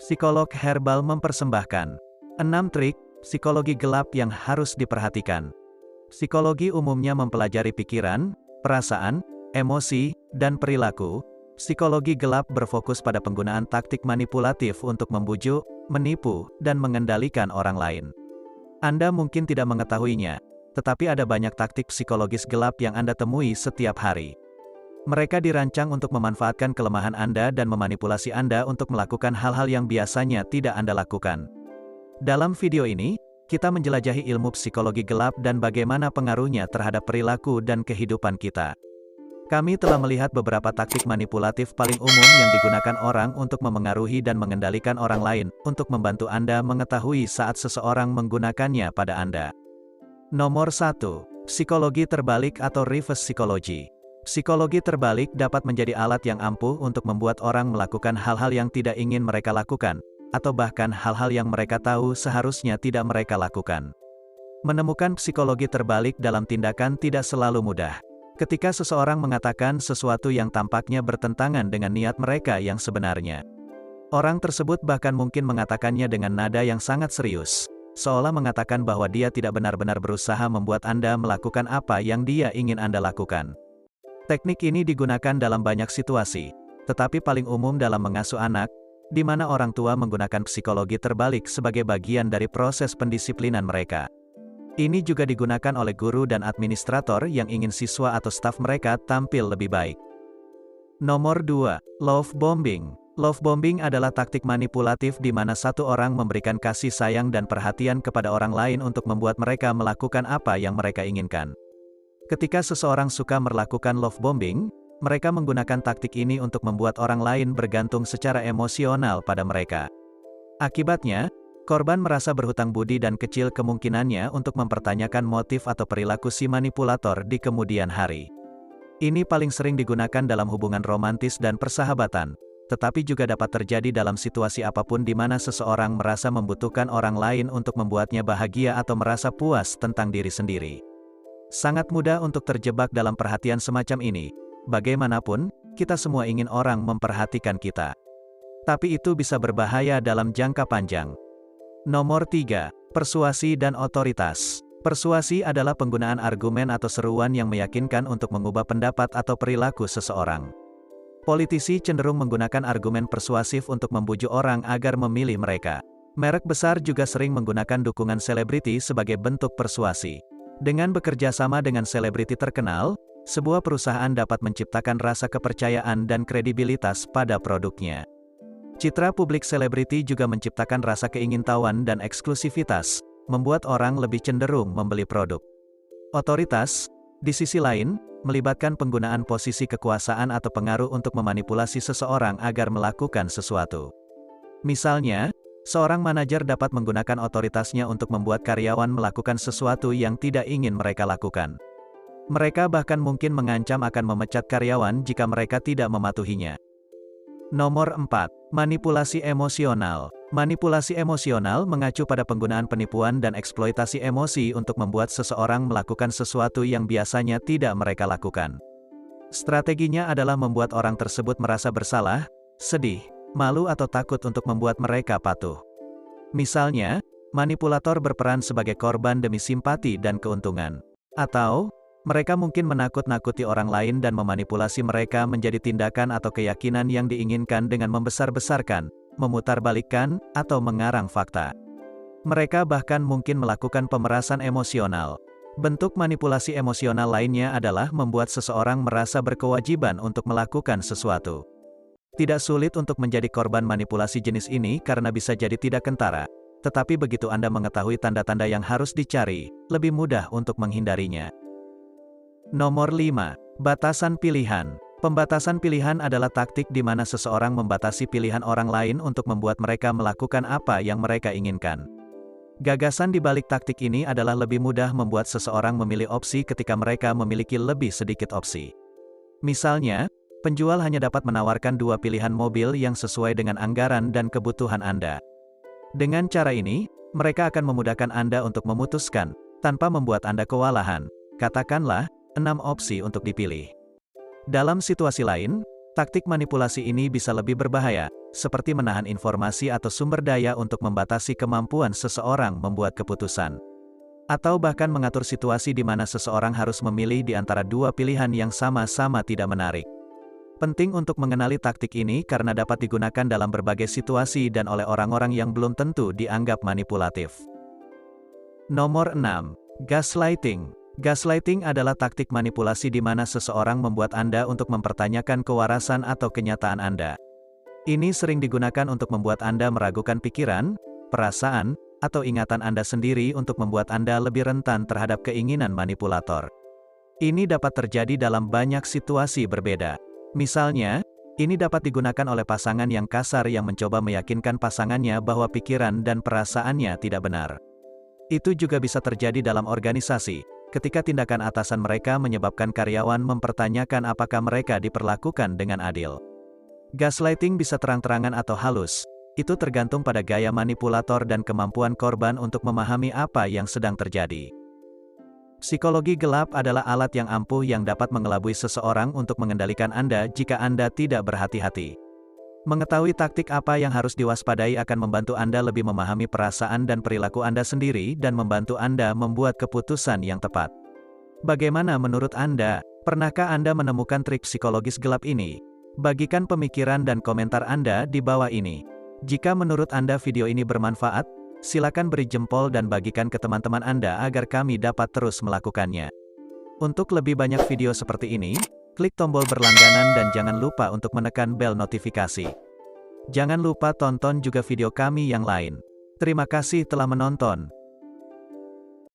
Psikolog Herbal mempersembahkan 6 trik psikologi gelap yang harus diperhatikan. Psikologi umumnya mempelajari pikiran, perasaan, emosi, dan perilaku. Psikologi gelap berfokus pada penggunaan taktik manipulatif untuk membujuk, menipu, dan mengendalikan orang lain. Anda mungkin tidak mengetahuinya, tetapi ada banyak taktik psikologis gelap yang Anda temui setiap hari. Mereka dirancang untuk memanfaatkan kelemahan Anda dan memanipulasi Anda untuk melakukan hal-hal yang biasanya tidak Anda lakukan. Dalam video ini, kita menjelajahi ilmu psikologi gelap dan bagaimana pengaruhnya terhadap perilaku dan kehidupan kita. Kami telah melihat beberapa taktik manipulatif paling umum yang digunakan orang untuk memengaruhi dan mengendalikan orang lain, untuk membantu Anda mengetahui saat seseorang menggunakannya pada Anda. Nomor 1. Psikologi terbalik atau reverse psychology. Psikologi terbalik dapat menjadi alat yang ampuh untuk membuat orang melakukan hal-hal yang tidak ingin mereka lakukan, atau bahkan hal-hal yang mereka tahu seharusnya tidak mereka lakukan. Menemukan psikologi terbalik dalam tindakan tidak selalu mudah. Ketika seseorang mengatakan sesuatu yang tampaknya bertentangan dengan niat mereka yang sebenarnya. Orang tersebut bahkan mungkin mengatakannya dengan nada yang sangat serius, seolah mengatakan bahwa dia tidak benar-benar berusaha membuat Anda melakukan apa yang dia ingin Anda lakukan. Teknik ini digunakan dalam banyak situasi, tetapi paling umum dalam mengasuh anak, di mana orang tua menggunakan psikologi terbalik sebagai bagian dari proses pendisiplinan mereka. Ini juga digunakan oleh guru dan administrator yang ingin siswa atau staf mereka tampil lebih baik. Nomor 2. Love bombing. Love bombing adalah taktik manipulatif di mana satu orang memberikan kasih sayang dan perhatian kepada orang lain untuk membuat mereka melakukan apa yang mereka inginkan. Ketika seseorang suka melakukan love bombing, mereka menggunakan taktik ini untuk membuat orang lain bergantung secara emosional pada mereka. Akibatnya, korban merasa berhutang budi dan kecil kemungkinannya untuk mempertanyakan motif atau perilaku si manipulator di kemudian hari. Ini paling sering digunakan dalam hubungan romantis dan persahabatan, tetapi juga dapat terjadi dalam situasi apapun di mana seseorang merasa membutuhkan orang lain untuk membuatnya bahagia atau merasa puas tentang diri sendiri. Sangat mudah untuk terjebak dalam perhatian semacam ini. Bagaimanapun, kita semua ingin orang memperhatikan kita. Tapi itu bisa berbahaya dalam jangka panjang. Nomor 3. Persuasi dan otoritas. Persuasi adalah penggunaan argumen atau seruan yang meyakinkan untuk mengubah pendapat atau perilaku seseorang. Politisi cenderung menggunakan argumen persuasif untuk membujuk orang agar memilih mereka. Merek besar juga sering menggunakan dukungan selebriti sebagai bentuk persuasi. Dengan bekerja sama dengan selebriti terkenal, sebuah perusahaan dapat menciptakan rasa kepercayaan dan kredibilitas pada produknya. Citra publik selebriti juga menciptakan rasa keingintahuan dan eksklusivitas, membuat orang lebih cenderung membeli produk. Otoritas, di sisi lain, melibatkan penggunaan posisi kekuasaan atau pengaruh untuk memanipulasi seseorang agar melakukan sesuatu. Misalnya, seorang manajer dapat menggunakan otoritasnya untuk membuat karyawan melakukan sesuatu yang tidak ingin mereka lakukan. Mereka bahkan mungkin mengancam akan memecat karyawan jika mereka tidak mematuhinya. Nomor 4. Manipulasi emosional. Manipulasi emosional mengacu pada penggunaan penipuan dan eksploitasi emosi untuk membuat seseorang melakukan sesuatu yang biasanya tidak mereka lakukan. Strateginya adalah membuat orang tersebut merasa bersalah, sedih, malu atau takut untuk membuat mereka patuh. Misalnya, manipulator berperan sebagai korban demi simpati dan keuntungan. Atau, mereka mungkin menakut-nakuti orang lain dan memanipulasi mereka menjadi tindakan atau keyakinan yang diinginkan dengan membesar-besarkan, memutarbalikkan, atau mengarang fakta. Mereka bahkan mungkin melakukan pemerasan emosional. Bentuk manipulasi emosional lainnya adalah membuat seseorang merasa berkewajiban untuk melakukan sesuatu. Tidak sulit untuk menjadi korban manipulasi jenis ini karena bisa jadi tidak kentara, tetapi begitu Anda mengetahui tanda-tanda yang harus dicari, lebih mudah untuk menghindarinya. Nomor 5. Batasan pilihan. Pembatasan pilihan adalah taktik di mana seseorang membatasi pilihan orang lain untuk membuat mereka melakukan apa yang mereka inginkan. Gagasan di balik taktik ini adalah lebih mudah membuat seseorang memilih opsi ketika mereka memiliki lebih sedikit opsi. Misalnya, penjual hanya dapat menawarkan 2 pilihan mobil yang sesuai dengan anggaran dan kebutuhan Anda. Dengan cara ini, mereka akan memudahkan Anda untuk memutuskan, tanpa membuat Anda kewalahan. Katakanlah, 6 opsi untuk dipilih. Dalam situasi lain, Taktik manipulasi ini bisa lebih berbahaya, seperti menahan informasi atau sumber daya untuk membatasi kemampuan seseorang membuat keputusan. Atau bahkan mengatur situasi di mana seseorang harus memilih di antara dua pilihan yang sama-sama tidak menarik. Penting untuk mengenali taktik ini karena dapat digunakan dalam berbagai situasi dan oleh orang-orang yang belum tentu dianggap manipulatif. Nomor 6. Gaslighting. Gaslighting adalah taktik manipulasi di mana seseorang membuat Anda untuk mempertanyakan kewarasan atau kenyataan Anda. Ini sering digunakan untuk membuat Anda meragukan pikiran, perasaan, atau ingatan Anda sendiri untuk membuat Anda lebih rentan terhadap keinginan manipulator. Ini dapat terjadi dalam banyak situasi berbeda. Misalnya, ini dapat digunakan oleh pasangan yang kasar yang mencoba meyakinkan pasangannya bahwa pikiran dan perasaannya tidak benar. Itu juga bisa terjadi dalam organisasi, ketika tindakan atasan mereka menyebabkan karyawan mempertanyakan apakah mereka diperlakukan dengan adil. Gaslighting bisa terang-terangan atau halus. Itu tergantung pada gaya manipulator dan kemampuan korban untuk memahami apa yang sedang terjadi. Psikologi gelap adalah alat yang ampuh yang dapat mengelabui seseorang untuk mengendalikan Anda jika Anda tidak berhati-hati. Mengetahui taktik apa yang harus diwaspadai akan membantu Anda lebih memahami perasaan dan perilaku Anda sendiri dan membantu Anda membuat keputusan yang tepat. Bagaimana menurut Anda? Pernahkah Anda menemukan trik psikologis gelap ini? Bagikan pemikiran dan komentar Anda di bawah ini. Jika menurut Anda video ini bermanfaat, silakan beri jempol dan bagikan ke teman-teman Anda agar kami dapat terus melakukannya. Untuk lebih banyak video seperti ini, klik tombol berlangganan dan jangan lupa untuk menekan bel notifikasi. Jangan lupa tonton juga video kami yang lain. Terima kasih telah menonton.